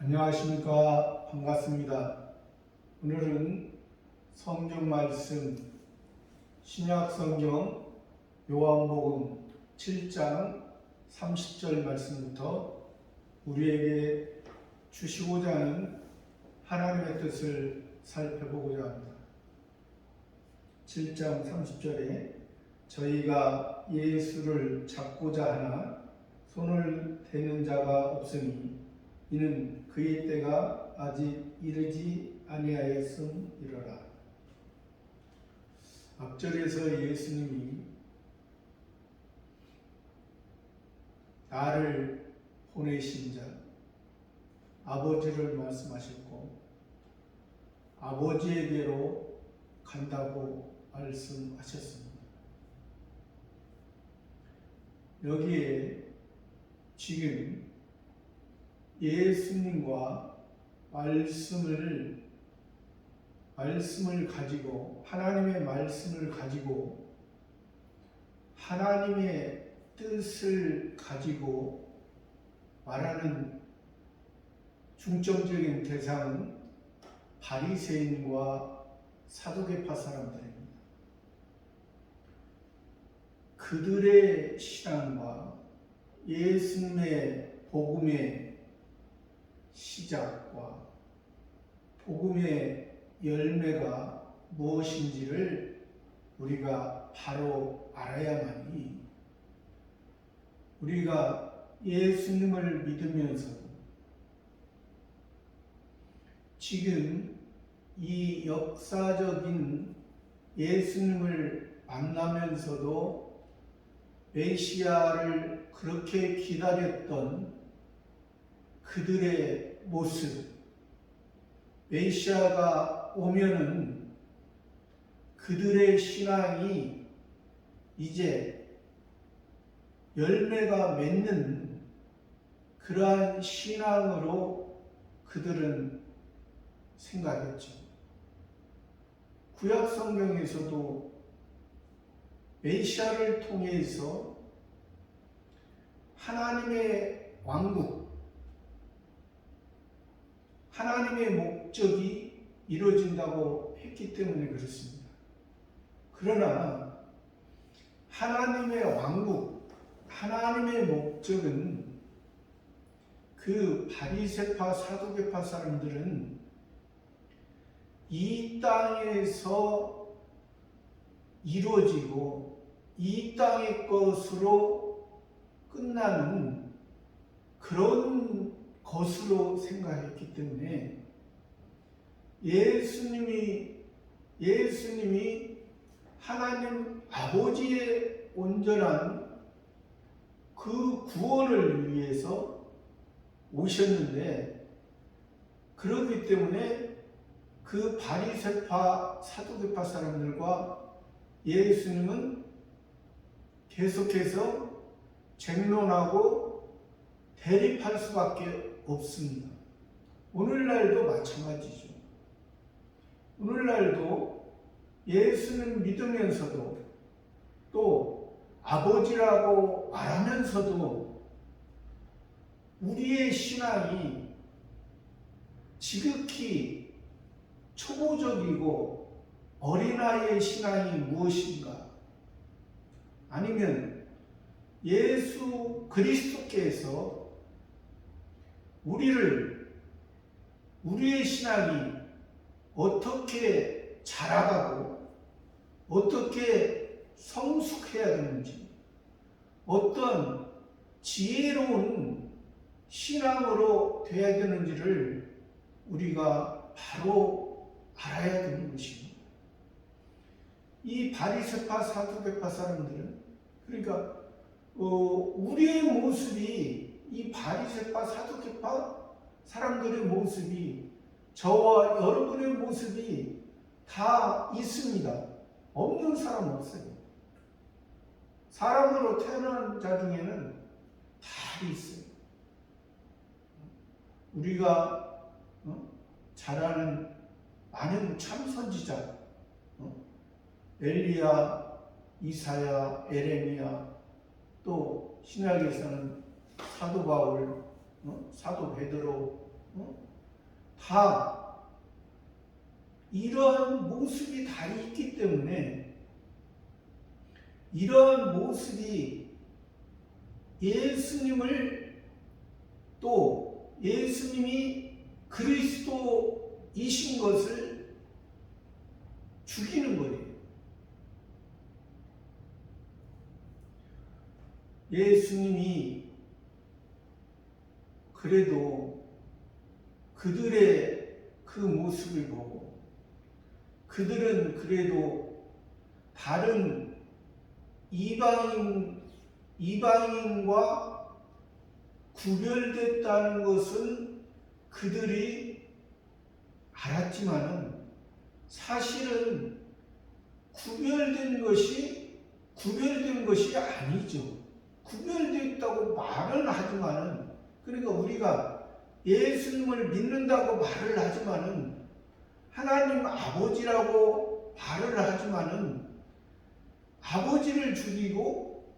안녕하십니까. 반갑습니다. 오늘은 성경 말씀 신약 성경 요한복음 7장 30절 말씀부터 우리에게 주시고자 하는 하나님의 뜻을 살펴보고자 합니다. 7장 30절에 저희가 예수를 잡고자 하나 손을 대는 자가 없으니 이는 그의 때가 아직 이르지 아니하였음이로라. 앞절에서 예수님이 나를 보내신 자 아버지를 말씀하셨고 아버지에게로 간다고 말씀하셨습니다. 여기에 지금 예수님과 말씀을 가지고 하나님의 말씀을 가지고 하나님의 뜻을 가지고 말하는 중점적인 대상은 바리새인과 사두개파 사람들입니다. 그들의 신앙과 예수님의 복음의 시작과 복음의 열매가 무엇인지를 우리가 바로 알아야만이 우리가 예수님을 믿으면서도 지금 이 역사적인 예수님을 만나면서도 메시아를 그렇게 기다렸던 그들의 모습, 메시아가 오면은 그들의 신앙이 이제 열매가 맺는 그러한 신앙으로 그들은 생각했죠. 구약 성경에서도 메시아를 통해서 하나님의 왕국, 하나님의 목적이 이루어진다고 했기 때문에 그렇습니다. 그러나 하나님의 왕국, 하나님의 목적은 그 바리새파 사두개파 사람들은 이 땅에서 이루어지고 이 땅의 것으로 끝나는 그런 것으로 생각했기 때문에 예수님이 하나님 아버지의 온전한 그 구원을 위해서 오셨는데, 그렇기 때문에 그 바리새파 사두개파 사람들과 예수님은 계속해서 쟁론하고 대립할 수밖에 없습니다. 오늘날도 마찬가지죠. 오늘날도 예수는 믿으면서도 또 아버지라고 말하면서도 우리의 신앙이 지극히 초보적이고 어린아이의 신앙이 무엇인가? 아니면 예수 그리스도께서 우리의 신앙이 어떻게 자라가고 어떻게 성숙해야 되는지, 어떤 지혜로운 신앙으로 되어야 되는지를 우리가 바로 알아야 되는 것입니다. 이 바리새파 사두개파 사람들은, 그러니까 우리의 모습이, 이 바리새파 사두개파 사람들의 모습이, 저와 여러분의 모습이 다 있습니다. 없는 사람 없어요. 사람으로 태어난 자 중에는 다 있어요. 우리가 잘 아는 많은 참선지자, 엘리야, 이사야, 에레미야, 또 신약에서는 사도 바울, 사도 베드로, 다 이런 모습이 다 있기 때문에 이런 모습이 예수님을 또 예수님이 그리스도이신 것을 죽이는 거예요. 예수님이 그래도 그들의 그 모습을 보고 그들은 그래도 다른 이방인과 구별됐다는 것은 그들이 알았지만은 사실은 구별된 것이 아니죠. 구별됐다고 말은 하지만은, 그러니까 우리가 예수님을 믿는다고 말을 하지만은, 하나님 아버지라고 말을 하지만은 아버지를 죽이고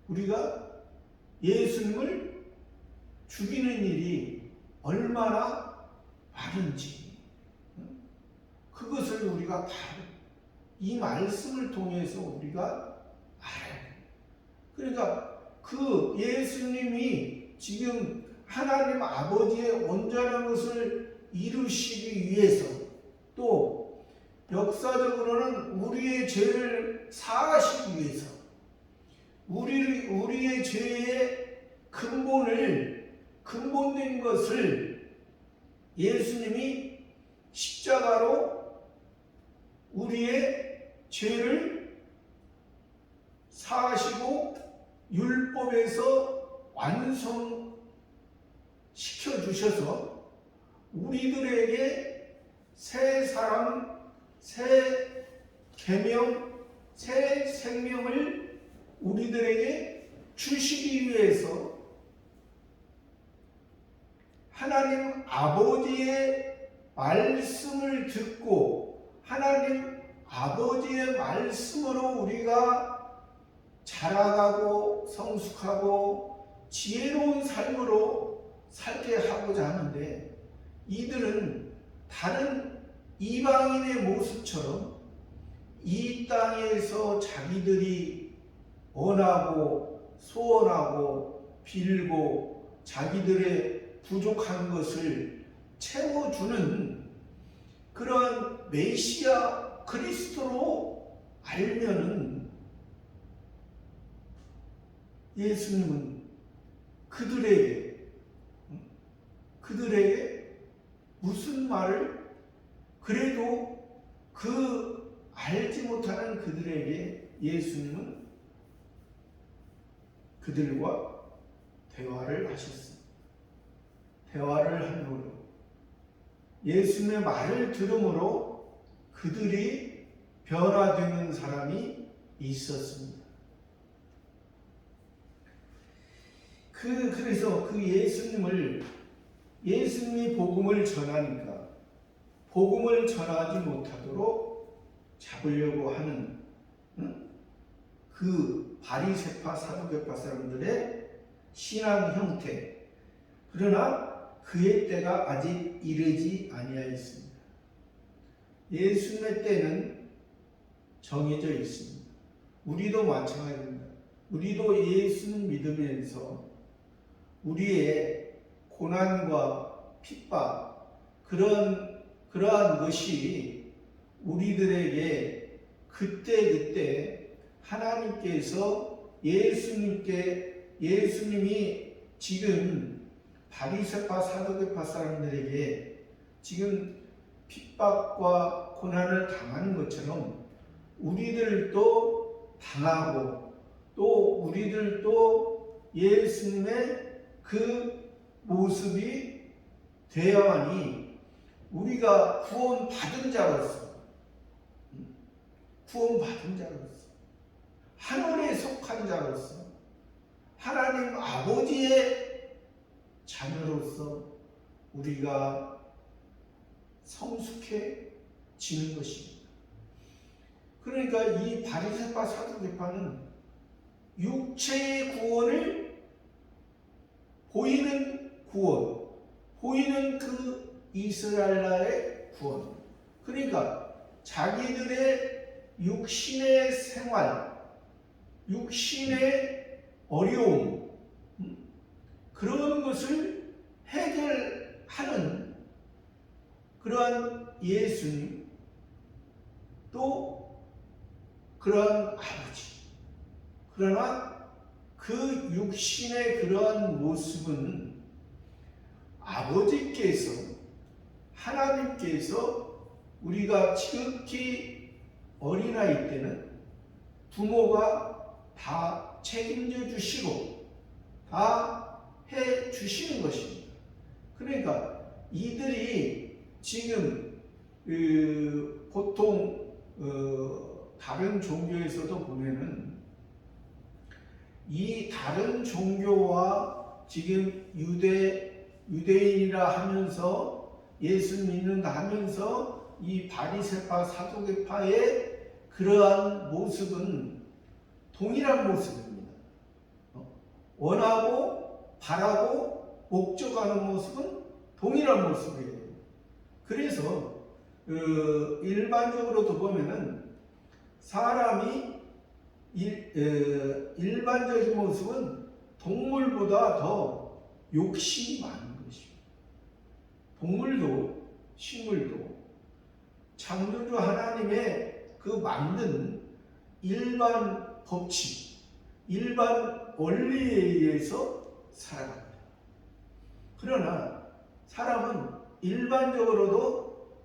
우리가 예수님을 죽이는 일이 얼마나 많은지 그것을 우리가 바로 이 말씀을 통해서 우리가 알아야 돼요. 그러니까 그 예수님이 지금 하나님 아버지의 온전한 것을 이루시기 위해서 또 역사적으로는 우리의 죄를 사하시기 위해서 우리의 죄의 근본된 것을 예수님이 십자가로 우리의 죄를 사하시고 율법에서 완성시켜 주셔서 우리들에게 새 사랑, 새 계명, 새 생명을 우리들에게 주시기 위해서 하나님 아버지의 말씀을 듣고 하나님 아버지의 말씀으로 우리가 자라가고 성숙하고 지혜로운 삶으로 살게 하고자 하는데, 이들은 다른 이방인의 모습처럼 이 땅에서 자기들이 원하고 소원하고 빌고 자기들의 부족한 것을 채워주는 그런 메시아 그리스도로 알면은 예수님은 그들에게 무슨 말을, 그래도 그 알지 못하는 그들에게 예수님은 그들과 대화를 하셨습니다. 대화를 함으로 예수님의 말을 들음으로 그들이 변화되는 사람이 있었습니다. 그래서 그 예수님이 복음을 전하니까 복음을 전하지 못하도록 잡으려고 하는 그 바리새파 사두개파 사람들의 신앙 형태, 그러나 그의 때가 아직 이르지 아니하였습니다. 예수님의 때는 정해져 있습니다. 우리도 마찬가지입니다. 우리도 예수님 믿으면서 우리의 고난과 핍박, 그러한 것이 우리들에게 그때 하나님께서 예수님이 지금 바리새파 사두개파 사람들에게 지금 핍박과 고난을 당하는 것처럼 우리들도 당하고 또 우리들도 예수님의 그 모습이 되어야하니 우리가 구원받은 자로서 하늘에 속한 자로서 하나님 아버지의 자녀로서 우리가 성숙해지는 것입니다. 그러니까 이 바리새파 사두개파는 육체의 구원을 보이는 구원, 보이는 그 이스라엘 나라의 구원. 그러니까 자기들의 육신의 생활, 육신의 어려움, 그런 것을 해결하는 그러한 예수님, 또 그러한 아버지. 그러나 그 육신의 그러한 모습은 아버지께서, 하나님께서 우리가 지극히 어린아이 때는 부모가 다 책임져 주시고 다 해 주시는 것입니다. 그러니까 이들이 지금 보통 다른 종교에서도 보면은 이 다른 종교와 지금 유대인이라 하면서 예수 믿는다 하면서 이 바리새파 사두개파의 그러한 모습은 동일한 모습입니다. 원하고 바라고 목적하는 모습은 동일한 모습이에요. 그래서 일반적으로도 보면은 사람이 일반적인 모습은 동물보다 더 욕심이 많은 것입니다. 동물도 식물도 창조주 하나님의 그 만든 일반 법칙, 일반 원리에 의해서 살아갑니다. 그러나 사람은 일반적으로도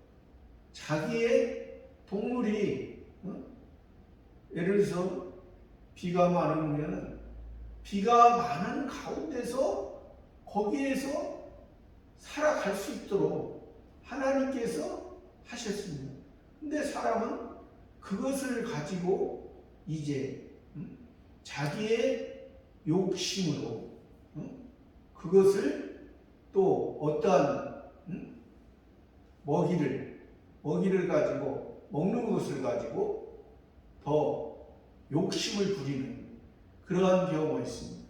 자기의 동물이 예를 들어서 비가 많으면 비가 많은 가운데서 거기에서 살아갈 수 있도록 하나님께서 하셨습니다. 근데 사람은 그것을 가지고 이제 자기의 욕심으로 그것을 또 어떠한 먹이를 가지고 먹는 것을 가지고 더 욕심을 부리는 그러한 경우가 있습니다.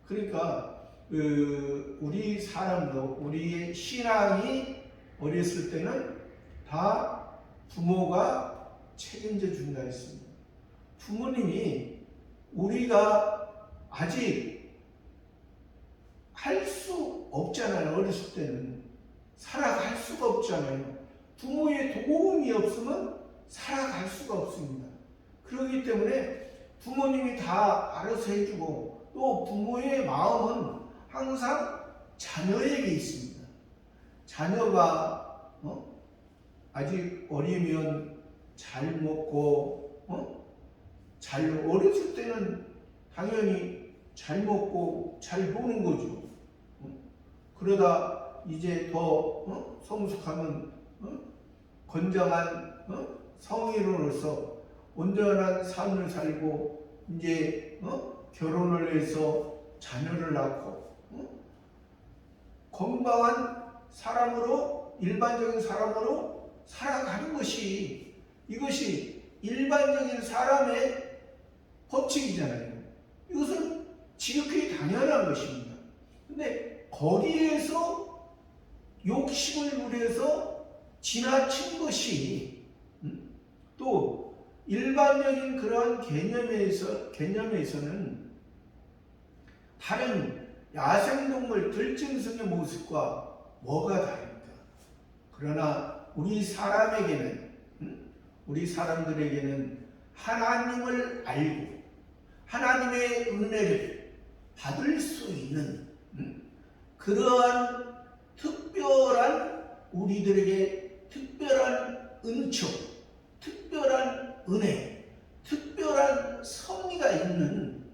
그러니까 우리 사람도 우리의 신앙이 어렸을 때는 다 부모가 책임져 준다 했습니다. 부모님이 우리가 아직 할 수 없잖아요. 어렸을 때는 살아갈 수가 없잖아요. 부모의 도움이 없으면 살아갈 수가 없습니다. 그렇기 때문에 부모님이 다 알아서 해주고 또 부모의 마음은 항상 자녀에게 있습니다. 자녀가 아직 어리면 잘 먹고 어렸을 때는 당연히 잘 먹고 잘 노는 거죠. 그러다 이제 더 성숙하면 건장한 성인으로서 온전한 삶을 살고 이제 결혼을 해서 자녀를 낳고 건강한 사람으로 일반적인 사람으로 살아가는 것이 이것이 일반적인 사람의 법칙이잖아요. 이것은 지극히 당연한 것입니다. 근데 거기에서 욕심을 부려서 지나친 것이 또 일반적인 그러한 개념에서는 다른 야생동물 들짐승의 모습과 뭐가 다릅니까? 그러나 우리 사람들에게는 하나님을 알고 하나님의 은혜를 받을 수 있는 그러한 특별한 우리들에게 특별한 은총, 특별한 은혜, 특별한 섭리가 있는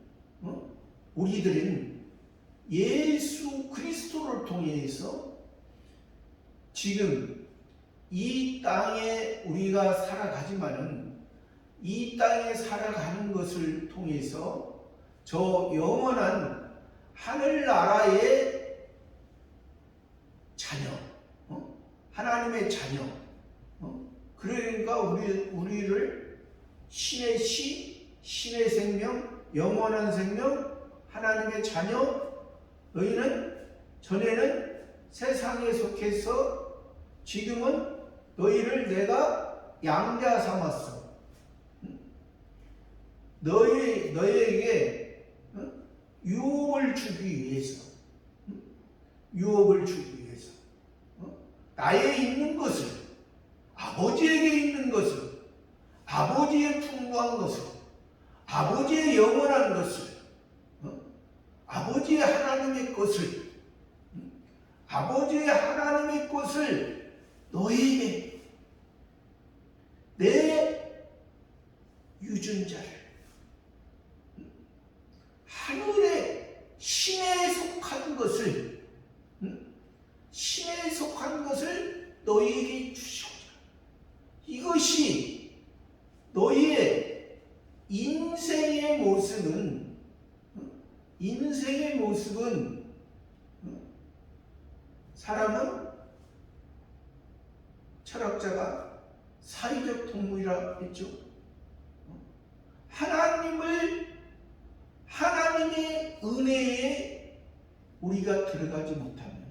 우리들은 예수 그리스도를 통해서 지금 이 땅에 우리가 살아가지만은 이 땅에 살아가는 것을 통해서 저 영원한 하늘나라의 자녀, 하나님의 자녀, 그러니까 우리를 신의 씨, 신의 생명, 영원한 생명, 하나님의 자녀, 너희는 전에는 세상에 속해서 지금은 너희를 내가 양자 삼았어. 너희에게 유업을 주기 위해서, 유업을 주기 위해서, 나에 있는 것을, 아버지에게 있는 것을, 아버지의 풍부한 것을, 아버지의 영원한 것을, 아버지의 하나님의 것을, 아버지의 하나님의 것을 너희에게, 내 유전자를, 하늘의 신에 속한 것을, 신에 속한 것을 너희에게 주시고자. 이것이 너희의 인생의 모습은, 사람은, 철학자가 사회적 동물이라 했죠. 하나님의 은혜에 우리가 들어가지 못하면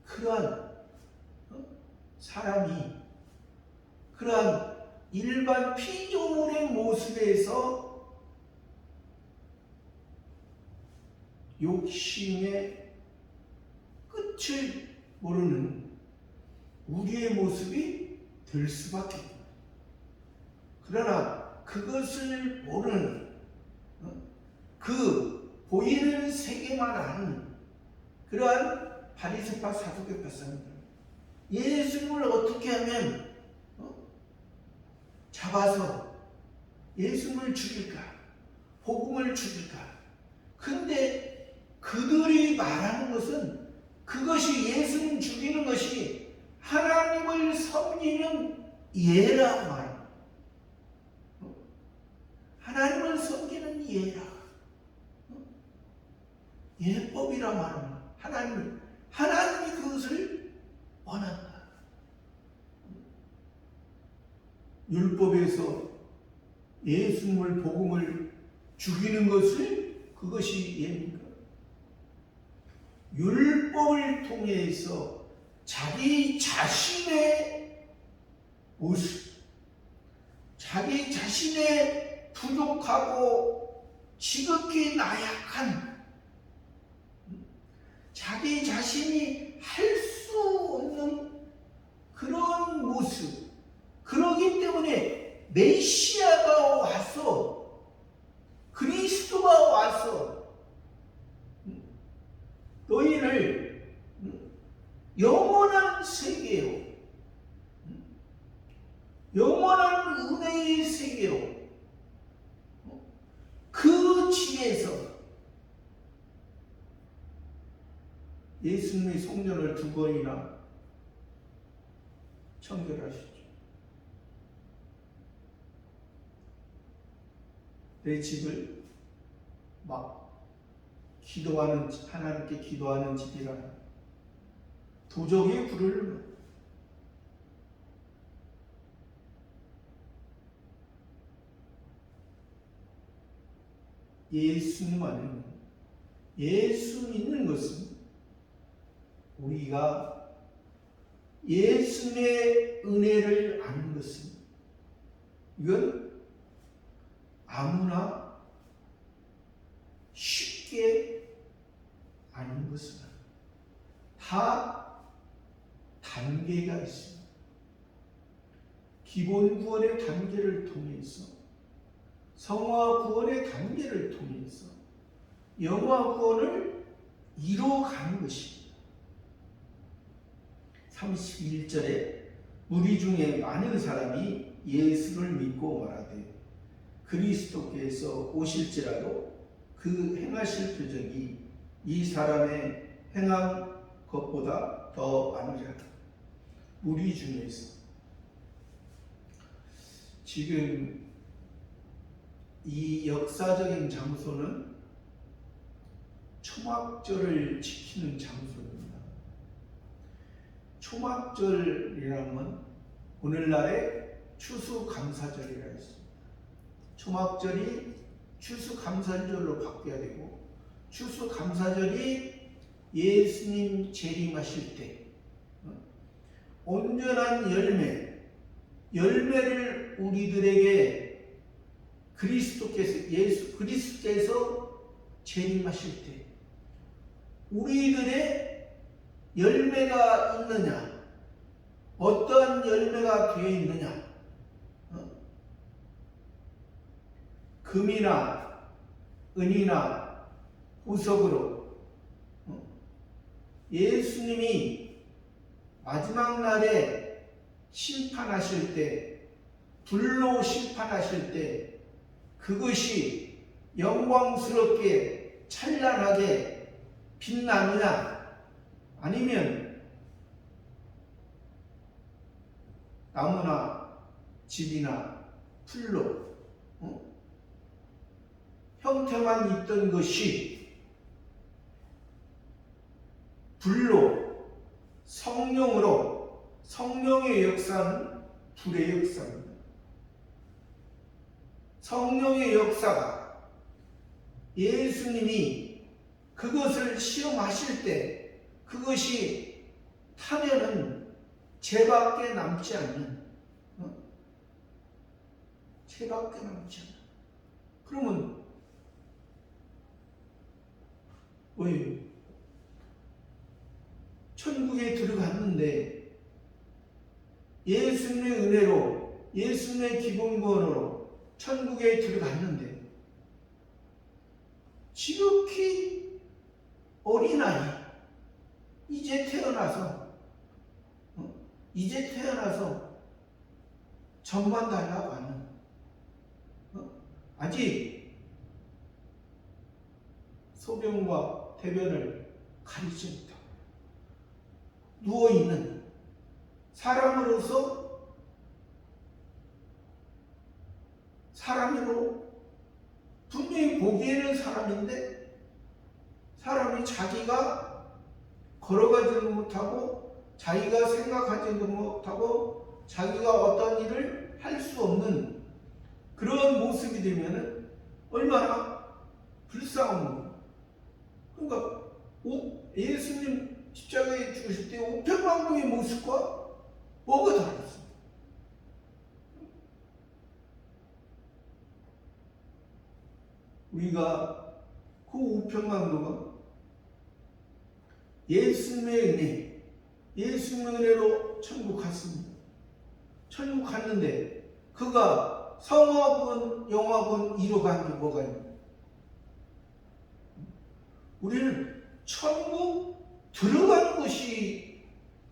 그러한 사람이 그러한 일반 피조물의 모습에서 욕심의 끝을 모르는 우리의 모습이 될 수밖에 없다. 그러나 그것을 모르는 그 보이는 세계만 아는 그러한 바리새파 사두개파 사람들, 예수님을 어떻게 하면 잡아서 예수님을 죽일까, 복음을 죽일까. 근데 그들이 말하는 것은 그것이, 예수님 죽이는 것이 하나님을 섬기는 예라고 말합니다. 하나님을 섬기는 예라, 예법이라 말합니다. 하나님이 그것을 원한다. 율법에서 예수님을, 복음을 죽이는 것을, 그것이 예입니까? 율법을 통해서 자기 자신의 모습, 자기 자신의 부족하고 지극히 나약한, 자기 자신이 할 수 없는 그런 모습, 그러기 때문에 메시아가 와서, 그리스도가 와서 너희를 영원한 세계요, 영원한 은혜의 세계요, 그 지에서 예수님의 성전을 2번이나 청결하시죠. 내 집을 막 기도하는, 하나님께 기도하는 집이라 도적의 불을, 예수님 안에는, 예수 믿는 것은 우리가 예수님의 은혜를 아는 것은, 이건 아무나 쉽게 아는 것은 다 단계가 있습니다. 기본 구원의 단계를 통해서, 성화 구원의 단계를 통해서 영화 구원을 이뤄가는 것입니다. 31절에 무리 중에 많은 사람이 예수를 믿고 말하되 그리스도께서 오실지라도 그 행하실 표적이 이 사람의 행한 것보다 더 많으리라. 무리 중에서, 지금 이 역사적인 장소는 초막절을 지키는 장소입니다. 초막절이라면 오늘날의 추수감사절이라 했습니다. 초막절이 추수감사절로 바뀌어야 되고, 추수감사절이 예수님 재림하실 때 온전한 열매를 우리들에게 예수 그리스도께서 재림하실 때 우리들의 열매가 있느냐, 어떠한 열매가 되어 있느냐, 금이나 은이나 보석으로 예수님이 마지막 날에 심판하실 때, 불로 심판하실 때 그것이 영광스럽게 찬란하게 빛나느냐, 아니면 나무나 집이나 풀로 형태만 있던 것이 불로, 성령으로, 성령의 역사는 불의 역사입니다. 성령의 역사가 예수님이 그것을 시험하실 때 그것이 타면은 죄밖에 남지 않는, 죄밖에 남지 않는. 그러면 왜 천국에 들어갔는데 예수님의 은혜로, 예수님의 기본권으로 천국에 들어갔는데 지극히 어린아이, 이제 태어나서 정만 달라고 하는, 아직 소변과 대변을 가리지 못하고 누워있는 사람으로 분명히 보기에는 사람인데 사람이 자기가 걸어가지도 못하고 자기가 생각하지도 못하고 자기가 어떤 일을 할 수 없는 그런 모습이 되면 얼마나 불쌍한 거예요. 그러니까 예수님 십자가에 죽으실 때 우편왕궁의 모습과 뭐가 다르겠어요? 우리가 그 우편왕궁은 예수님의 은혜로 천국 갔습니다. 천국 갔는데 그가 성화군, 영화군 이뤄간 게 뭐가 있냐? 우리는 천국 들어가는 것이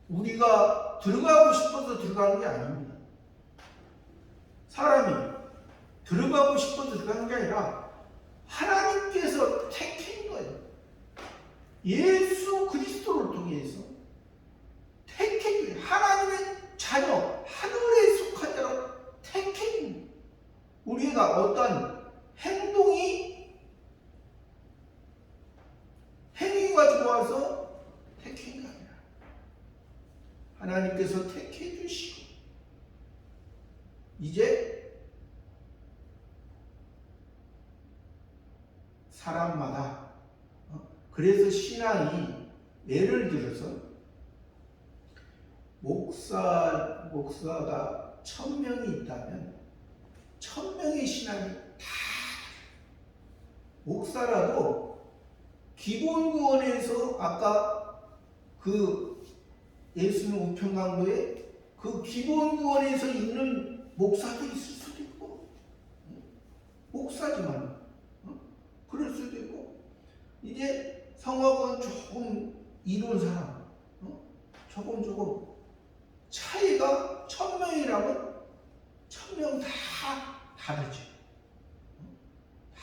우리가 들어가고 싶어서 들어가는 게 아닙니다. 사람이 들어가고 싶어서 들어가는 게 아니라 하나님께서 택한 거예요. 예수 그리스도를 통해서 택한 거예요. 하나님의 자녀, 하늘에 속한 자로 택한 거예요. 우리가 어떤 행위가 좋아서 택한 게 아니라 하나님께서 택해 주시고 이제 사람마다 그래서 신앙이 예를 들어서 목사가 1000명이 있다면 1000명의 신앙이 다 목사라도 기본구원에서 아까 그 예수님 우편강도에 그 기본구원에서 있는 목사도 있을 수도 있고 목사지만 그럴 수도 있고 이제 성악은 조금 이룬 사람 조금 차이가 1000명이라면 1000명 다 다르죠. 다.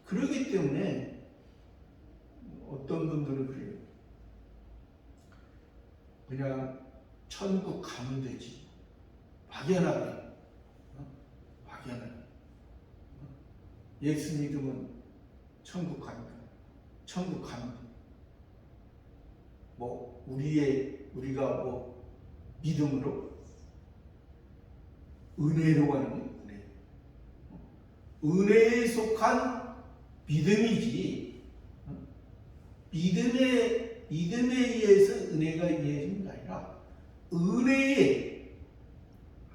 그렇기 때문에 어떤 분들은 그래요. 그냥 천국 가면 되지. 막연하게. 예수 믿으면 천국 가면 돼. 천국 가면 돼. 우리가 믿음으로 은혜로 가는 거예요. 은혜에 속한 믿음이지 믿음에 의해서 은혜가 이해해지는 게 아니라 은혜에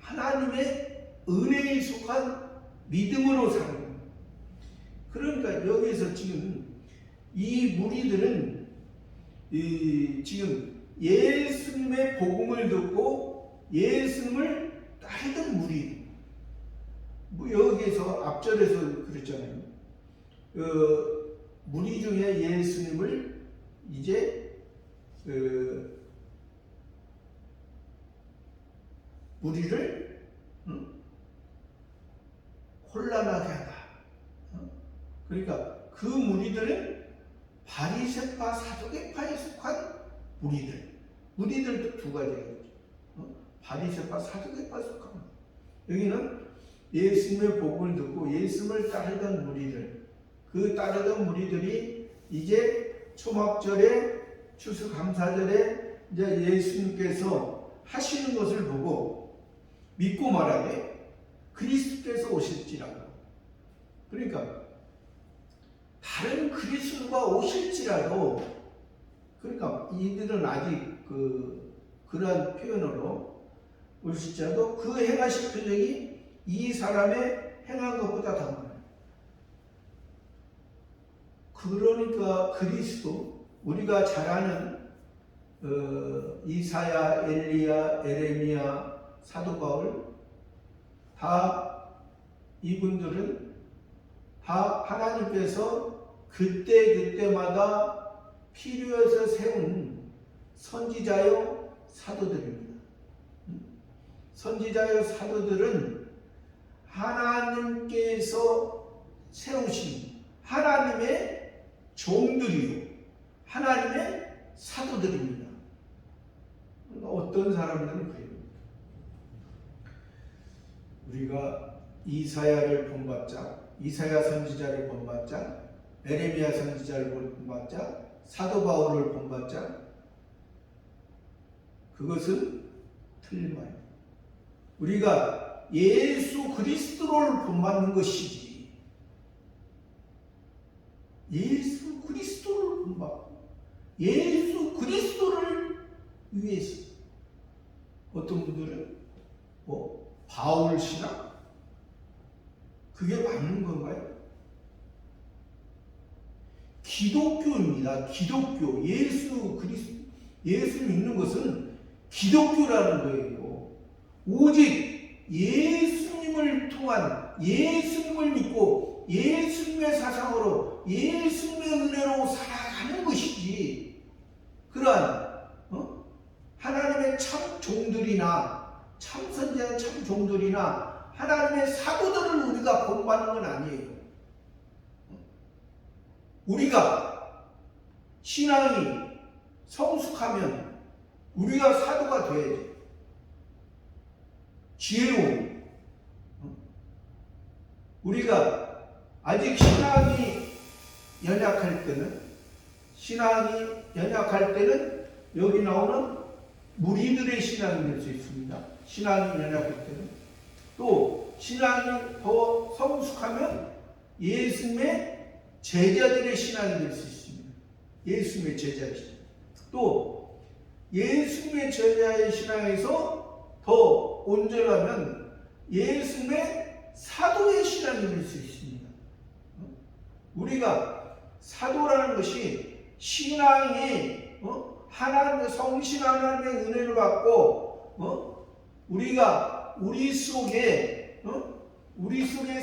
하나님의 은혜에 속한 믿음으로 사는 거예요. 그러니까 여기서 지금 이 무리들은 지금 예수님의 복음을 듣고 예수님을 따르던 무리. 여기에서 앞절에서 그랬잖아요. 무리 중에 예수님을 이제 무리를 혼란하게 하다. 그러니까 그 무리들은 바리새파 사두개파에 속한 무리들도 두 가지가 있죠. 바리새파 사두개파에 속한 여기는 예수님의 복음을 듣고 예수님을 따르던 무리들, 그 따르던 무리들이 이제 초막절에 추수감사절에 이제 예수님께서 하시는 것을 보고 믿고 말하되 그리스도께서 오실지라도, 그러니까 다른 그리스도가 오실지라도, 그러니까 이들은 아직 그러한 표현으로 오실지라도 그 행하실 표적이 이 사람의 행한 것보다 더 많아요. 그러니까 그리스도, 우리가 잘 아는 이사야, 엘리야, 에레미야, 사도 바울, 다 이분들은 다 하나님께서 그때마다 필요해서 세운 선지자요 사도들입니다. 선지자요 사도들은 하나님께서 세우신 하나님의 종들이요 하나님의 사도들입니다. 어떤 사람들은 그래요. 우리가 이사야를 본받자, 이사야 선지자를 본받자, 에레미야 선지자를 본받자, 사도 바울을 본받자, 그것은 틀린 말입니다. 우리가 예수 그리스도를 본받는 것이지, 예수 그리스도를 본받고 예수 그리스도를 위해서. 어떤 분들은 바울 신앙? 그게 맞는 건가요? 기독교입니다. 기독교. 예수 그리스도, 예수 믿는 것은 기독교라는 거예요. 오직 예수님을 통한, 예수님을 믿고 예수님의 사상으로 예수님의 은혜로 살아가는 것이지, 그러한 하나님의 참 종들이나 참 선지자 참 종들이나 하나님의 사도들을 우리가 본받는 건 아니에요. 우리가 신앙이 성숙하면 우리가 사도가 돼야지. 지혜로운, 우리가 아직 신앙이 연약할 때는 여기 나오는 무리들의 신앙이 될 수 있습니다. 신앙이 연약할 때는. 또 신앙이 더 성숙하면 예수님의 제자들의 신앙이 될 수 있습니다. 예수님의 제자의 신앙. 또 예수님의 제자의 신앙에서 더 온전하면 예수님의 사도의 신앙이 될 수 있습니다. 우리가 사도라는 것이 신앙이 하나님의 성신 하나님의 은혜를 받고 우리가 우리 속에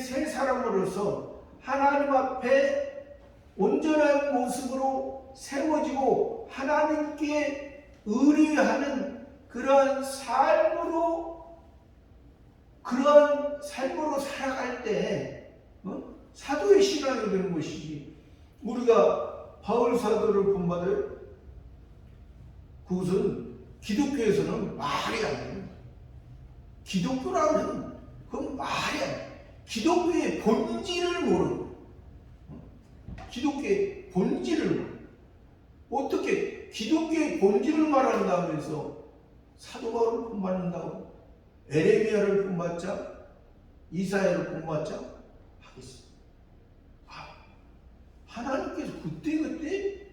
새 사람으로서 하나님 앞에 온전한 모습으로 세워지고 하나님께 의뢰하는 그러한 삶으로 살아갈 때 사도의 신앙이 되는 것이지. 우리가 바울 사도를 본받아요. 그것은 기독교에서는 말이 안 돼요. 기독교라면 그건 말이 안 돼요. 기독교의 본질을 모르는, 기독교의 본질을 모르는, 어떻게 기독교의 본질을 말한다면서 사도 바울을 본받는다고? 에레미야를 본받자, 이사야를 본받자 하겠어요. 하나님께서 그때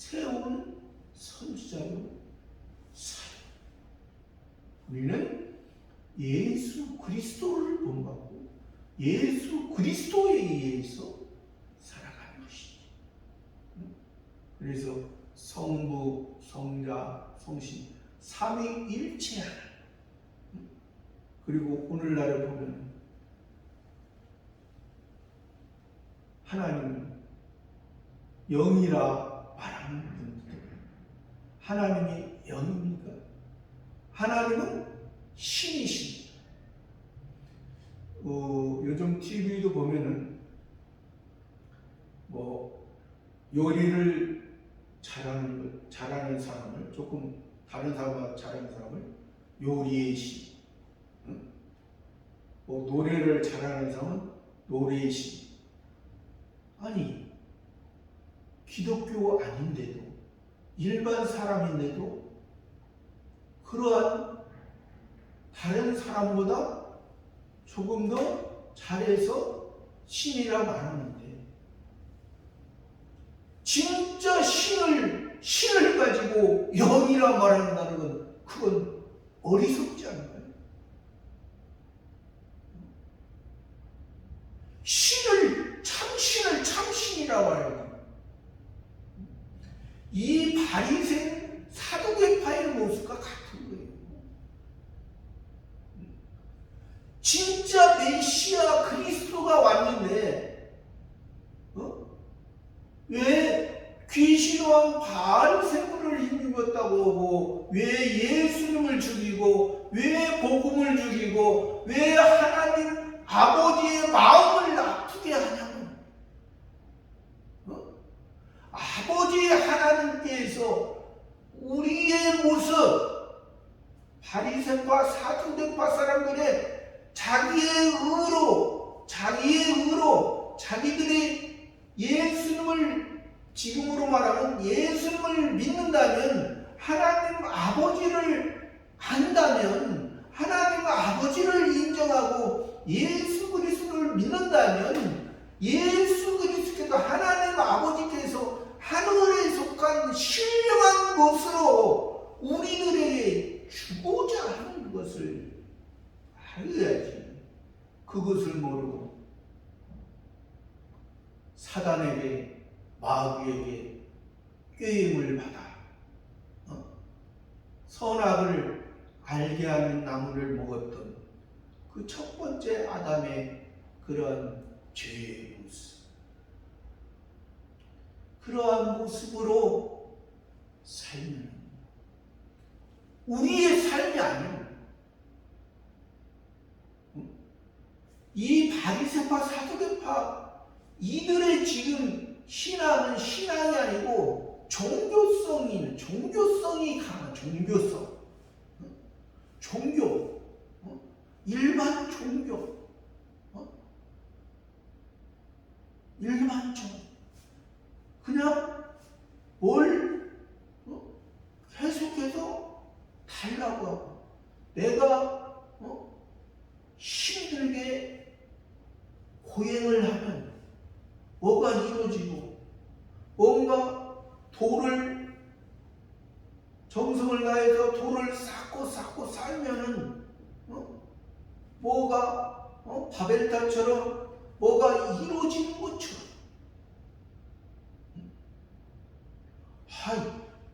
세운 선지자요 사도. 우리는 예수 그리스도를 본받고 예수 그리스도에 의해서 살아가는 것이지. 그래서 성부, 성자, 성신 삼위일체 하나. 그리고 오늘날에 보면 하나님은 영이라 말하는 분들, 하나님이 영입니까? 하나님은 신이십니다. 요즘 TV도 보면은 요리를 잘하는 사람을, 조금 다른 사람과 잘하는 사람을 요리의 신, 노래를 잘하는 사람은 노래의 신. 아니, 기독교 아닌데도, 일반 사람인데도 그러한 다른 사람보다 조금 더 잘해서 신이라 말하는데, 진짜 신을 가지고 영이라 말한다는 건 그건 어리석지 않을까요? 참신이라 말해야 돼요. 이 바리새인 사두개파의 모습과 같은 거예요. 진짜 메시아 그리스도가 왔는데 왜 귀신왕 바알세불을 힘입었다고 하고, 왜 예수님을 죽이고, 왜 복음을 죽이고, 왜 하나님 아버지의 마음을 아프게 하냐고. 아버지 하나님께서 우리의 모습, 바리새파 사두개파 사람들의 자기의 의로 자기들의 예수님을, 지금으로 말하면 예수님을 믿는다면, 하나님 아버지를 안다면, 하나님 아버지를 인정하고 예수 그리스도를 믿는다면, 예수 그리스도께서, 하나님 아버지께서 하늘에 속한 신령한 것으로 우리들에게 주고자 하는 것을 알아야지. 그것을 모르고 사단에게, 마귀에게 꾀임을 받아 선악을 알게 하는 나무를 먹었던 그 첫 번째 아담의 그러한 죄의 모습, 그러한 모습으로 살면 우리의 삶이 아니에요. 이 바리새파 사두개파 이들의 지금 신앙은 신앙이 아니고 종교성이 강한 종교, 일반 종교, 그냥 뭘 계속해서 달라고 하고, 내가 힘들게 고행을 하면 뭐가 이루어지고, 뭔가 정성을 다해서 돌을 쌓고 쌓으면은 뭐가 바벨탑처럼 뭐가 이루어지는 것처럼.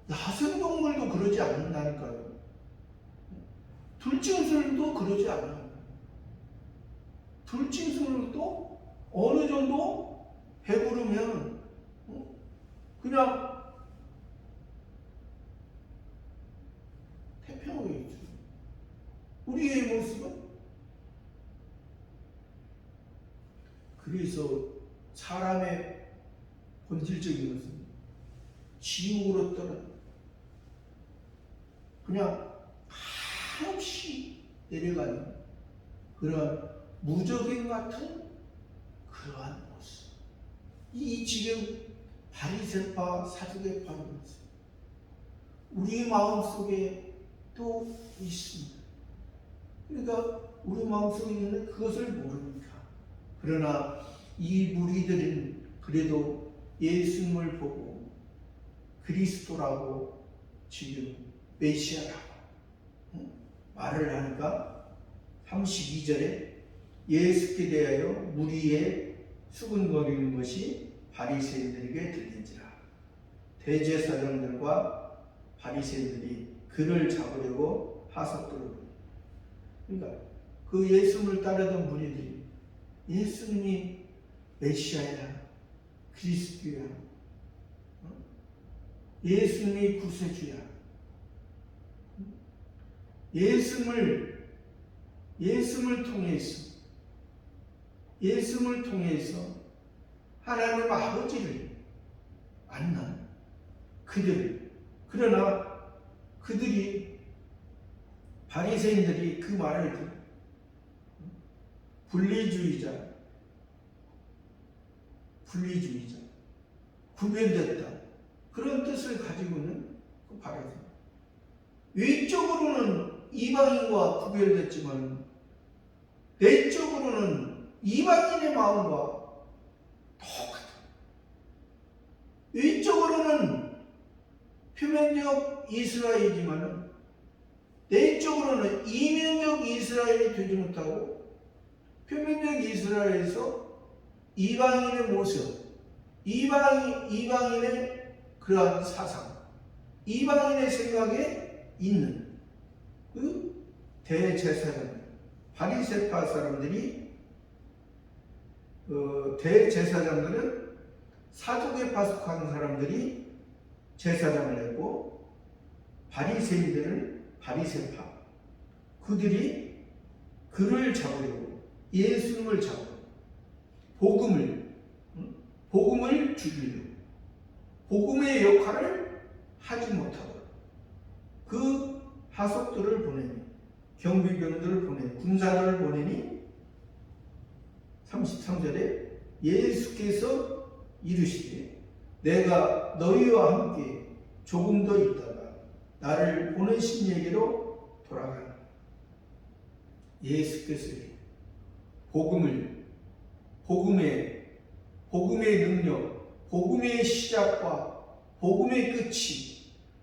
야생동물도 그러지 않는다니까요. 들짐승도 그러지 않아요. 들짐승도 어느 정도 배부르면 그냥 태평하게 있죠. 우리의 모습은, 그래서 사람의 본질적인 것은 지옥으로 떠나 그냥 한없이 내려가는 그런 무적인 같은 그러한 모습. 이 지금 바리새파 사두개파의 모습, 우리 마음속에 또 있습니다. 그러니까 우리 마음속에 있는 그것을 모르니까. 그러나 이 무리들은 그래도 예수님을 보고 그리스도라고 지금 메시아라고 말을 하니까 32절에 예수께 대하여 무리에 수군거리는 것이 바리새인들에게 들린지라. 대제사장들과 바리새인들이 그를 잡으려고 하석들을. 그러니까 그 예수님을 따르던 무리들이 예수님이 메시아야, 그리스도야, 예수님이 구세주야, 예수님을 통해서 하나님 아버지를 만난 그들. 그러나 그들이, 바리새인들이 그 말을 듣고 분리주의자, 구별됐다, 그런 뜻을 가지고는 그 바리새인. 외적으로는 이방인과 구별됐지만 내적으로는 이방인의 마음과 똑같아. 외적으로는 표면적 이스라엘이지만 내적으로는 이면적 이스라엘이 되지 못하고 표면적 이스라엘에서 이방인의 모습, 이방인의 그러한 사상, 이방인의 생각에 있는 그 대제사장, 바리새파 사람들이, 대제사장들은 사두개파 속한 사람들이 제사장을 했고, 바리새인들은 바리새파, 그들이 그를 잡으려고, 예수님을 잡으려고, 복음을 주기려고, 복음의 역할을 하지 못하고 그 하석들을 보내니, 경비병들을 보내니, 군사를 보내니 33절에 예수께서 이르시되 내가 너희와 함께 조금 더 있다가 나를 보내신 얘기로 돌아가니. 예수께서 복음의 능력, 복음의 시작과 복음의 끝이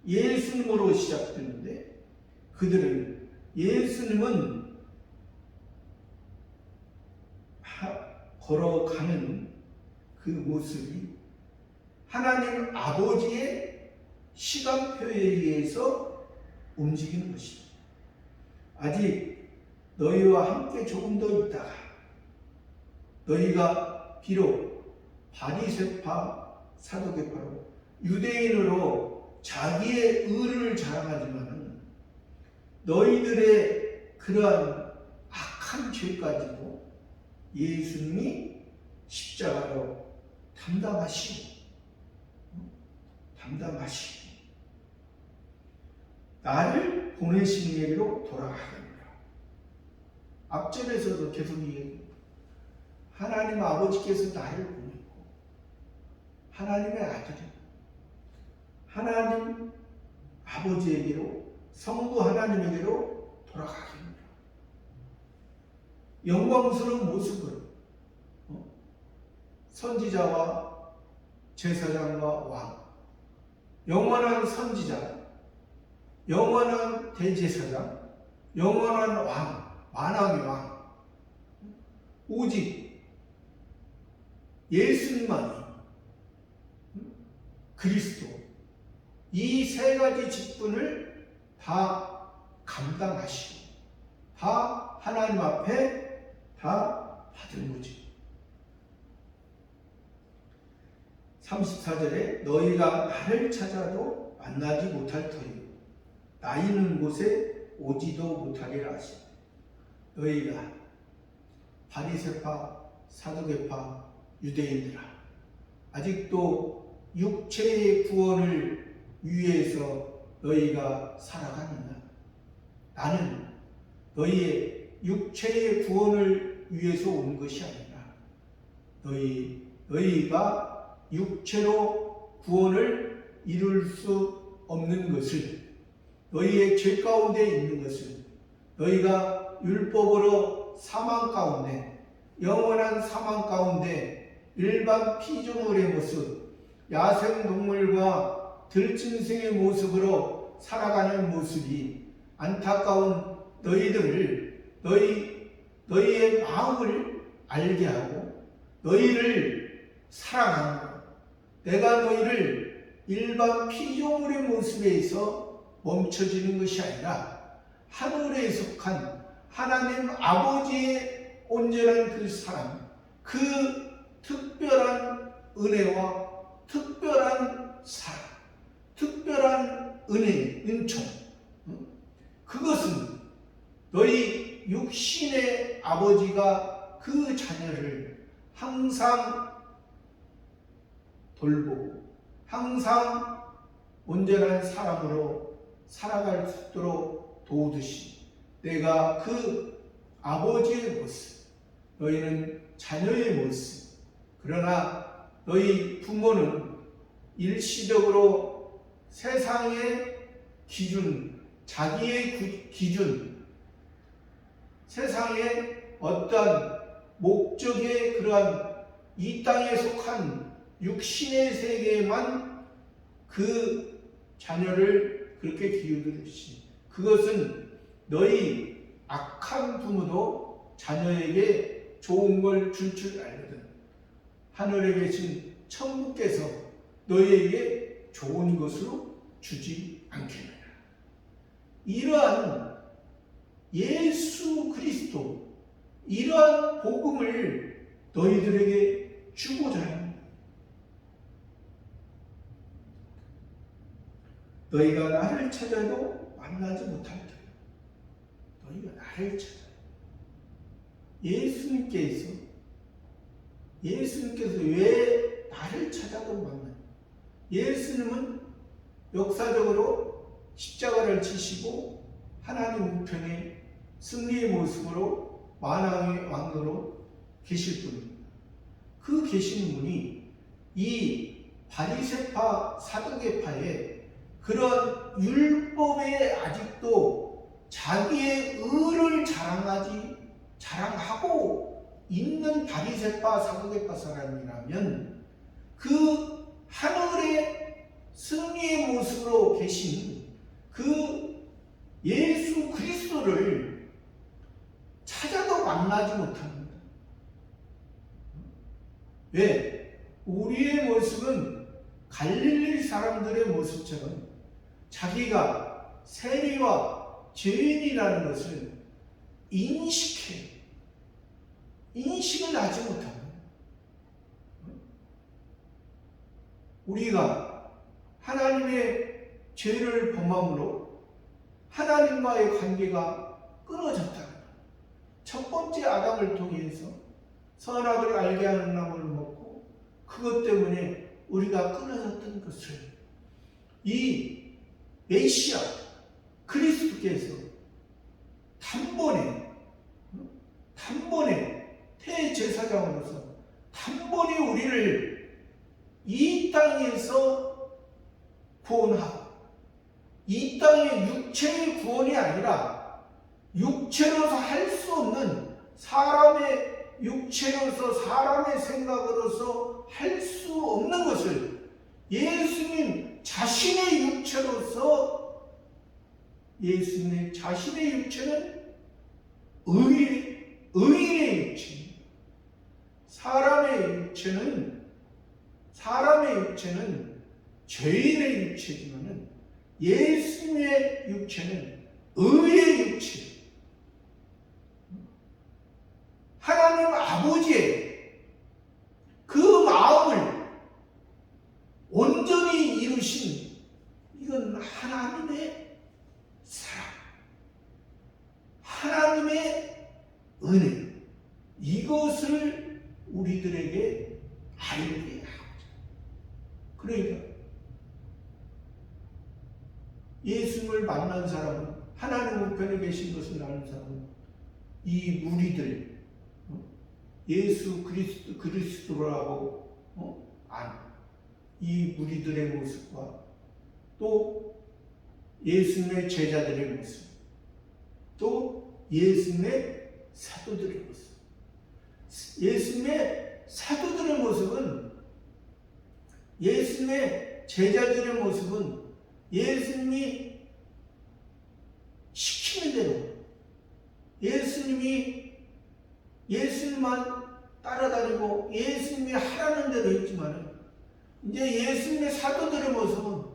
예수님으로 시작되는데, 그들은 예수님은 걸어가는 그 모습이 하나님 아버지의 시간표에 의해서 움직이는 것입니다. 아직 너희와 함께 조금 더 있다가 너희가 비록 바리새파, 사두개파로 유대인으로 자기의 의를 자랑하지만 너희들의 그러한 악한 죄까지도 예수님이 십자가로 담당하시고 나를 보내신 얘기로 돌아가겠노라. 앞절에서도 계속 얘기해요. 하나님 아버지께서 나를 보냈고 하나님의 아들이 하나님 아버지에게로, 성부 하나님에게로 돌아가겠노라. 영광스러운 모습으로 선지자와 제사장과 왕, 영원한 선지자, 영원한 대제사장, 영원한 왕, 만왕의 왕, 오직 예수님만이 그리스도, 이 세 가지 직분을 다 감당하시고 다 하나님 앞에 다 받은 거지. 34절에 너희가 나를 찾아도 만나지 못할 터이요 나 있는 곳에 오지도 못하리라 하시니. 너희가 바리새파, 사두개파, 유대인들아, 아직도 육체의 구원을 위해서 너희가 살아가느냐? 나는 너희의 육체의 구원을 위해서 온 것이 아니라 너희가 육체로 구원을 이룰 수 없는 것을, 너희의 죄 가운데 있는 것을, 너희가 율법으로 사망 가운데, 영원한 사망 가운데 일반 피조물의 모습, 야생동물과 들짐승의 모습으로 살아가는 모습이 안타까운 너희의 마음을 알게 하고 너희를 사랑하는 것. 내가 너희를 일반 피조물의 모습에서 멈춰지는 것이 아니라 하늘에 속한 하나님 아버지의 온전한 그 사랑, 그 특별한 은혜와 특별한 사랑, 특별한 은총, 그것은 너희 육신의 아버지가 그 자녀를 항상 돌보고 항상 온전한 사랑으로 살아갈 수 있도록 도우듯이 내가 그 아버지의 모습, 너희는 자녀의 모습, 그러나 너희 부모는 일시적으로 세상의 기준, 자기의 기준, 세상의 어떤 목적의 그러한 이 땅에 속한 육신의 세계에만 그 자녀를 그렇게 기우듯이, 그것은 너희 악한 부모도 자녀에게 좋은 걸 줄 알거든. 하늘에 계신 천부께서 너희에게 좋은 것으로 주지 않겠느냐. 이러한 예수 그리스도, 이러한 복음을 너희들에게 주고자 합니다. 너희가 나를 찾아도 만나지 못할 터이다. 너희가 나를 찾아. 예수님께서 왜 나를 찾아도 만나요? 예수님은 역사적으로 십자가를 지시고 하나님 우편에 승리의 모습으로 만왕의 왕으로 계실 분입니다. 그 계신 분이 이 바리새파 사두개파의 그런 율법에 아직도 자기의 의를 자랑하고 있는 바리새파 사두개파 사람이라면 그 하늘의 승리의 모습으로 계신 그 예수 그리스도를 찾아도 만나지 못합니다. 왜? 우리의 모습은 갈릴리 사람들의 모습처럼 자기가 세리와 죄인이라는 것을 인식을 하지 못합니다. 우리가 하나님의 죄를 범함으로 하나님과의 관계가 끊어졌다. 첫 번째 아담을 통해서 선악을 알게 하는 나무를 먹고 그것 때문에 우리가 끊어졌던 것을 이 메시아 그리스도께서 단번에 대제사장으로서 단번에 우리를 이 땅에서 구원하고, 이 땅의 육체의 구원이 아니라 육체로서 할 수 없는 사람의 육체로서 사람의 생각으로서 할 수 없는 것을 예수님 자신의 육체로서, 예수님의 자신의 육체는 의인의 육체입니다. 사람의 육체는 죄인의 육체지만은 예수님의 육체는 의의 육체. 하나님 아버지의 그 마음을 온전히 이루신, 이건 하나님의 사랑, 하나님의 은혜, 이것을 우리들에게 알게 하고자. 그러니까 예수님을 만난 사람은, 하나님 우편에 계신 것을 아는 사람은 이 무리들, 예수 그리스도라고 아는 이 무리들의 모습과 또 예수님의 제자들의 모습, 또 예수님의 사도들의 모습. 예수님의 사도들의 모습은 예수님의 제자들의 모습은 예수님이 시키는 대로, 예수님만 따라다니고 예수님이 하라는 대로 했지만, 이제 예수님의 사도들의 모습은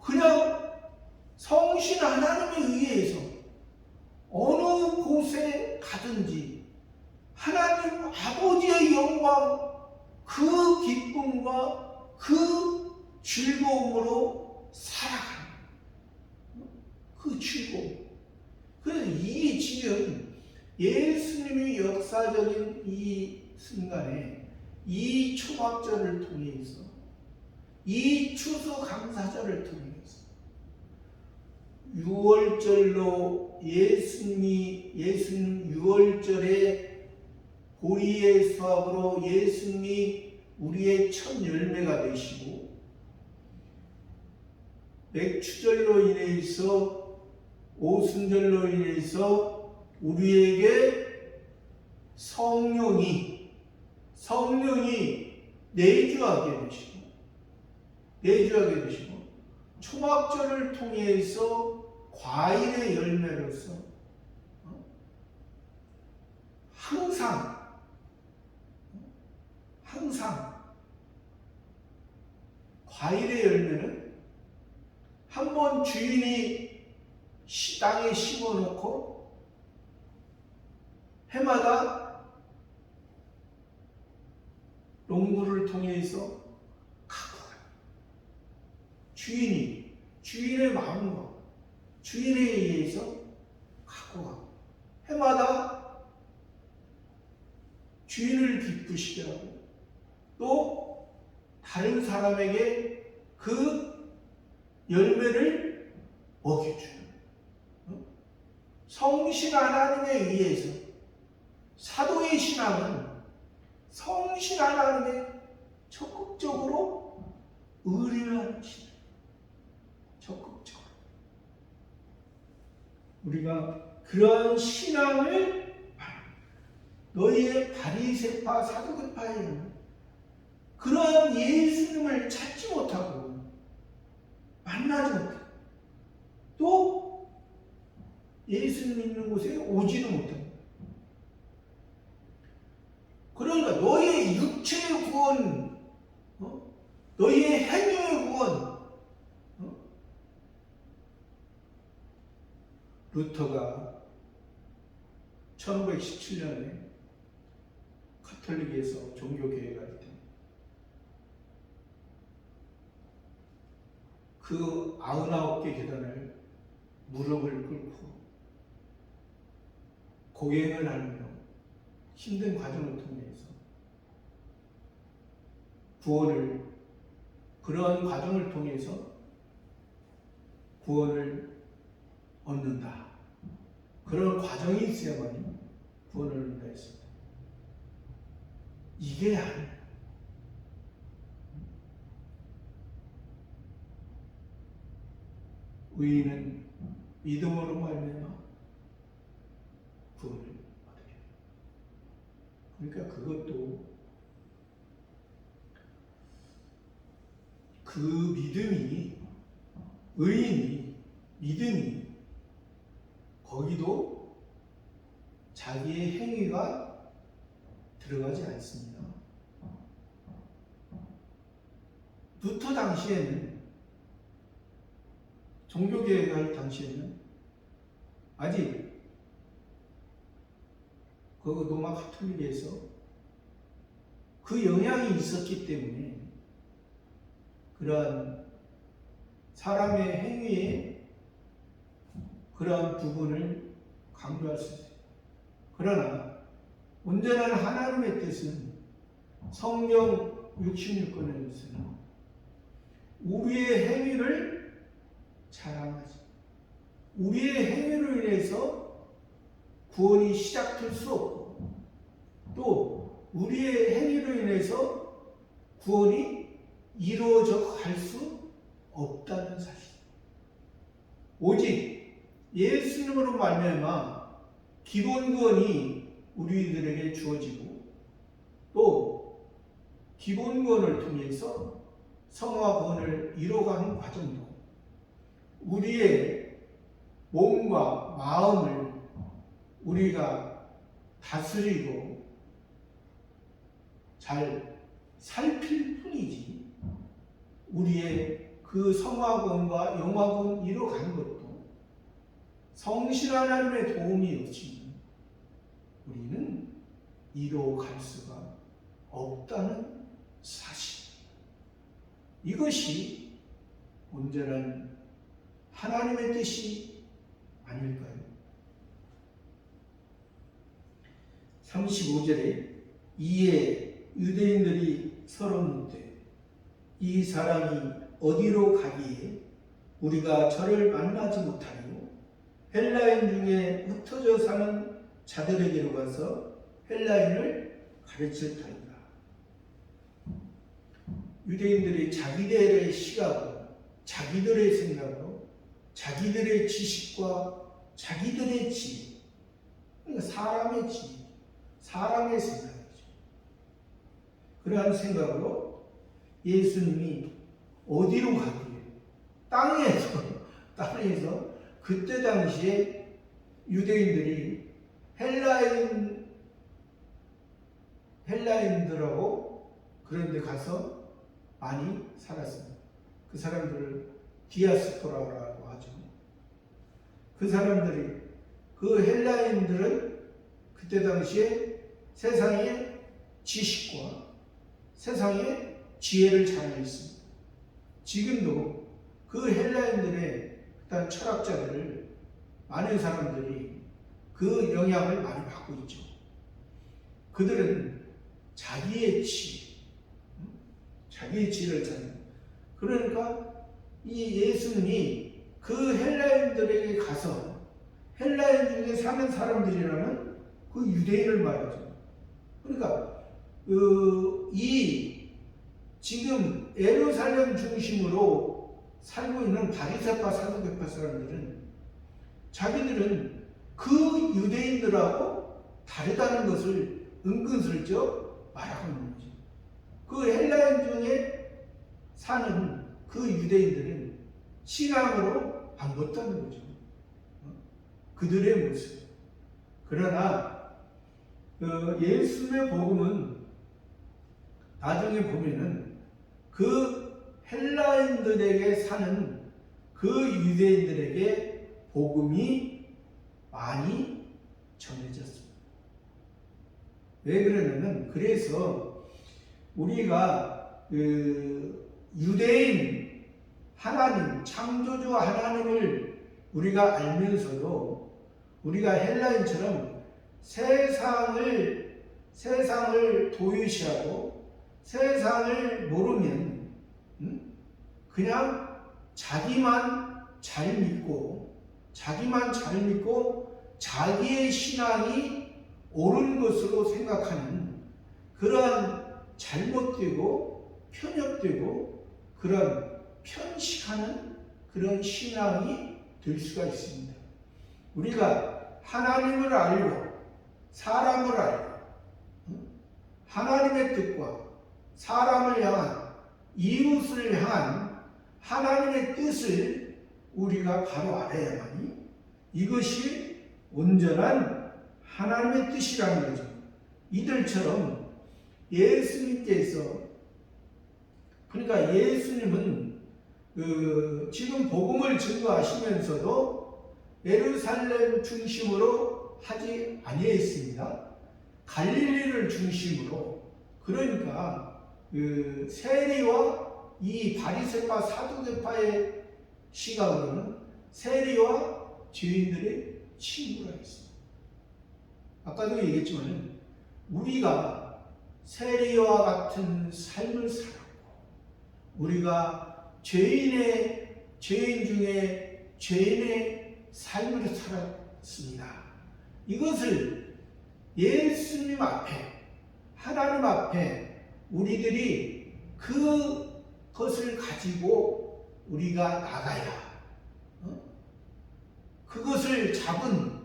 그냥 성신 하나님에 의해서 어느 곳에 가든지 하나님 아버지의 영광, 그 기쁨과 그 즐거움으로 살아가는 그 즐거움. 그래서 이 지금 예수님이 역사적인 이 순간에 이 초막절을 통해서, 이 추수감사절을 통해서 유월절로 예수님 유월절에 보리의 수확으로 예수님이 우리의 첫 열매가 되시고, 맥추절로 인해서, 오순절로 인해서 우리에게 성령이 내주하게 되시고, 초막절을 통해서 과일의 열매로서 항상 과일의 열매는 한번 주인이 땅에 심어놓고 해마다 농부를 통해서 갖고 가요. 주인의 마음과 주인에 의해서 갖고 가고, 해마다 주인을 기쁘시게 하고, 또 다른 사람에게 그 열매를 먹여주는, 성신 하나님에 의해서, 사도의 신앙은 성신 하나님에 적극적으로 의뢰하는 신앙. 적극적으로 우리가 그러한 신앙을, 너희의 바리새파 사두개파에는 그러한 예수님을 찾지 못하고 만나지 못하고, 또 예수님 있는 곳에 오지도 못합니다. 그러니까 너희의 육체의 구원, 너희의 행위의 구원, 루터가 1517년에 카톨릭에서 종교개혁할 때 그 99개 계단을 무릎을 꿇고 고행을 하며 힘든 과정을 통해서 그러한 과정을 통해서 구원을 얻는다. 그런 과정이 있어야만 구원을 얻는다 했습니다. 이게 아니에요. 의인은 믿음으로 말미암아 구원을 얻게 돼요. 그러니까 그것도 그 믿음이 거기도 자기의 행위가 들어가지 않습니다. 루터 당시에는, 종교개혁할 당시에는 아직 그 로마 카톨릭에서 그 영향이 있었기 때문에 그러한 사람의 행위에 그러한 부분을 강조할 수 있어요. 그러나 온전한 하나님의 뜻은 성경 66권에서는 우리의 행위를 자랑하지, 우리의 행위로 인해서 구원이 시작될 수 없고, 또 우리의 행위로 인해서 구원이 이루어져 갈 수 없다는 사실. 오직 예수님으로 말미암아 기본 구원이 우리들에게 주어지고, 또 기본 구원을 통해서 성화 구원을 이뤄가는 과정도 우리의 몸과 마음을 우리가 다스리고 잘 살필 뿐이지, 우리의 그 성화구원과 영화구원 이뤄가는 것도 성실 하나님의 도움이 없이 우리는 이뤄갈 수가 없다는 사실. 이것이 온전한 하나님의 뜻이 아닐까요? 35절에 이에 유대인들이 서로 묻되 이 사람이 어디로 가기에 우리가 저를 만나지 못하리요? 헬라인 중에 흩어져 사는 자들에게로 가서 헬라인을 가르칠 터이다. 유대인들이 자기들의 시각으로, 자기들의 생각으로, 자기들의 지식과 자기들의 지혜, 그러니까 사람의 지혜, 사람의 생각이죠. 그러한 생각으로 예수님이 어디로 가기에, 땅에서 그때 당시에 유대인들이 헬라인들하고 그런 데 가서 많이 살았습니다. 그 사람들을 디아스포라라고 하죠. 그 사람들이, 그 헬라인들은 그때 당시에 세상의 지식과 세상의 지혜를 잘 알았습니다. 지금도 그 헬라인들의 일단 철학자들을 많은 사람들이 그 영향을 많이 받고 있죠. 그들은 자기의 지혜를 찾는. 그러니까 이 예수님이 그 헬라인들에게 가서 헬라인 중에 사는 사람들이라는 그 유대인을 말하죠. 그러니까 이 지금 예루살렘 중심으로 살고 있는 바리새파 사두개파 사람들은 자기들은 그 유대인들하고 다르다는 것을 은근슬쩍 말하고 있는 거죠. 그 헬라인 중에 사는 그 유대인들은 신앙으로 안 붙다는 거죠. 그들의 모습. 그러나 예수의 복음은 나중에 보면은 그 헬라인들에게 사는 그 유대인들에게 복음이 많이 전해졌습니다. 왜 그러냐면, 그래서 우리가 유대인 하나님, 창조주 하나님을 우리가 알면서도 우리가 헬라인처럼 세상을 도외시하고 세상을 모르면 그냥 자기만 잘 믿고 자기의 신앙이 옳은 것으로 생각하는 그러한 잘못되고 편협되고 그런 편식하는 그런 신앙이 될 수가 있습니다. 우리가 하나님을 알고 사람을 알고 하나님의 뜻과 사람을 향한, 이웃을 향한 하나님의 뜻을 우리가 바로 알아야만이 이것이 온전한 하나님의 뜻이라는 거죠. 이들처럼 예수님께서, 그러니까 예수님은 지금 복음을 증거하시면서도 예루살렘 중심으로 하지 아니했습니다. 갈릴리를 중심으로, 그러니까 세리와 이 바리새파 사두개파의 시각으로는 세리와 죄인들의 친구라 했습니다. 아까도 얘기했지만 우리가 세리와 같은 삶을 살았고 우리가 죄인 중에 죄인의 삶을 살았습니다. 이것을 예수님 앞에, 하나님 앞에 우리들이 그것을 가지고 우리가 나가야, 그것을 잡은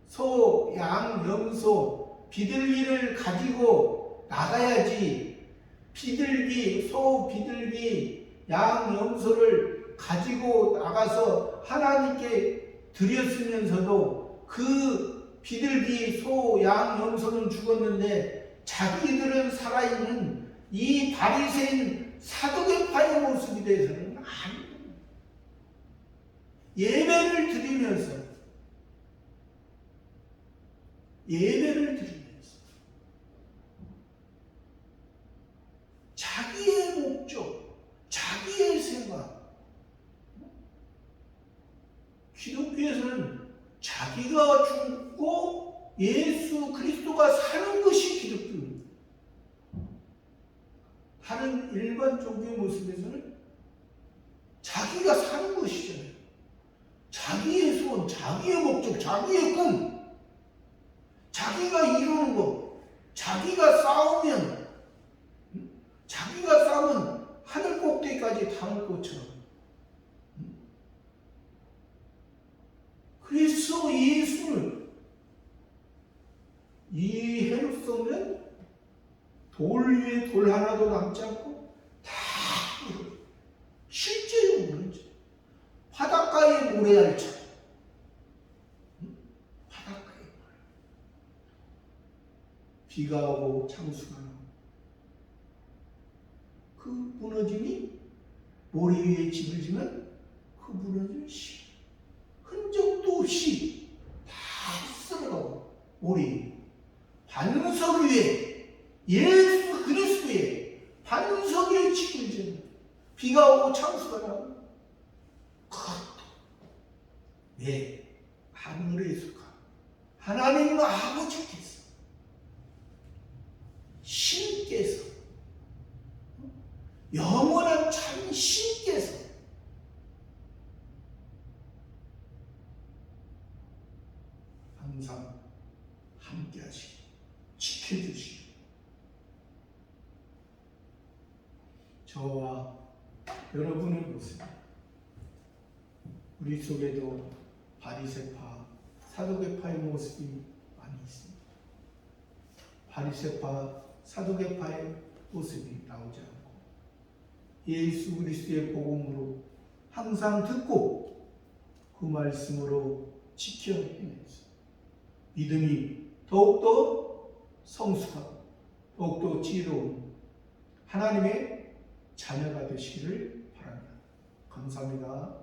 소, 양, 염소, 비둘기를 가지고 나가야지 소 비둘기, 양, 염소를 가지고 나가서 하나님께 드렸으면서도 그 비둘기, 소, 양, 염소는 죽었는데 자기들은 살아있는 이 바리새인 사두개파의 모습이 돼서는 아니에요. 예배를 드리면서 자기의 목적, 자기의 생각. 기독교에서는 자기가 죽고 예수 그리스도가 사는 것이 기독교입니다. 다른 일반 종교의 모습에서는 자기가 사는 것이잖아요. 자기의 소원, 자기의 목적, 자기의 꿈, 자기가 이루는 것, 자기가 싸우면 하늘 꼭대기까지 닿을 것처럼. 그래서 예수를 이 헤롯성은 돌 위에 돌 하나도 남지 않고 다 이루어요. 실제로 그러죠. 바닷가의 모래알처럼. 바닷가의 모래. 비가 오고 창수가 나고 그 무너짐이 모래 위에 집을 지면 그 무너짐이 흔적도 없이 다 쓸어가고 모래 반석 위에 예수 그리스도의 반석 위에 집을 지는 비가 오고 창수가 나고 그것도 왜 하늘에 속한 하나님 아버지께서 신께서 영원한 참 신께서 항상 함께 하시고 지켜주시고 저와 여러분의 모습 우리 속에도 바리새파, 사두개파의 모습이 많이 있습니다. 바리새파, 사두개파의 모습이 나오지 않고 예수 그리스도의 복음으로 항상 듣고 그 말씀으로 지켜 행해서 믿음이 더욱더 성숙하고 더욱더 지혜로운 하나님의 자녀가 되시기를 바랍니다. 감사합니다.